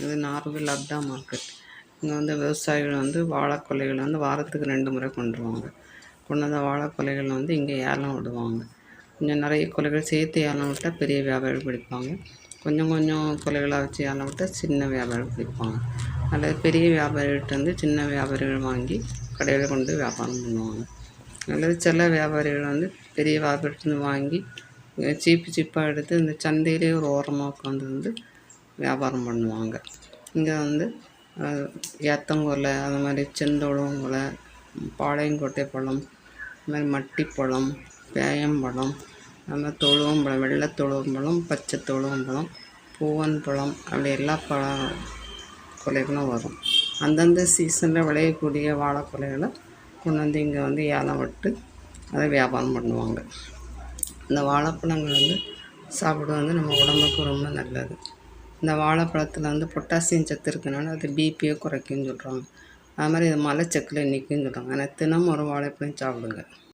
இது நார்வில் அப்டா மார்க்கெட். இங்கே வந்து விவசாயிகள் வந்து வாழைக்கொலைகளை வந்து வாரத்துக்கு 2 முறை கொண்டுருவாங்க. கொண்டு வந்த வாழைக்கொலைகள் வந்து இங்கே ஏலம் விடுவாங்க. கொஞ்சம் நிறைய கொலைகள் சேர்த்து ஏலம் விட்டால் பெரிய வியாபாரிகள் பிடிப்பாங்க. கொஞ்சம் கொஞ்சம் கொலைகளாக வச்சு ஏலம் விட்டால் சின்ன வியாபாரிகள் பிடிப்பாங்க. அதில் பெரிய வியாபாரிகிட்ட வந்து சின்ன வியாபாரிகள் வாங்கி கடையில் கொண்டு வியாபாரம் பண்ணுவாங்க. அல்லது சில வியாபாரிகள் வந்து பெரிய வியாபாரிகிட்ட வாங்கி சீப்பாக எடுத்து இந்த சந்தையிலே ஒரு ஓரமாக உட்காந்து வந்து வியாபாரம் பண்ணுவாங்க. இங்கே வந்து ஏத்தங்கொலை, அது மாதிரி செந்தொழுவங்கொலை, பாளையங்கோட்டை பழம், அது மாதிரி மட்டிப்பழம், பேயம்பழம், அது மாதிரி தொழுவம்பழம், வெள்ளை தொழுவம்பழம், பச்சை தொழுவம்பழம், பூவன் பழம், அப்படி எல்லா கொலைகளும் வரும். அந்தந்த சீசனில் விளையக்கூடிய வாழைக்கொலைகளை கொண்டு வந்து இங்கே வந்து ஏலம் விட்டு அதை வியாபாரம் பண்ணுவாங்க. இந்த வாழைப்பழங்கள் வந்து சாப்பிட வந்து நம்ம உடம்புக்கு ரொம்ப நல்லது. இந்த வாழைப்பழத்தில் வந்து பொட்டாசியம் சத்து இருக்கனால அது பிபியை குறைக்குன்னு சொல்கிறாங்க. அது மாதிரி இது மலச்சிக்கலை நிற்குன்னு சொல்கிறாங்க. ஆனால் தினமும் ஒரு வாழைப்பழம் சாப்பிடுங்க.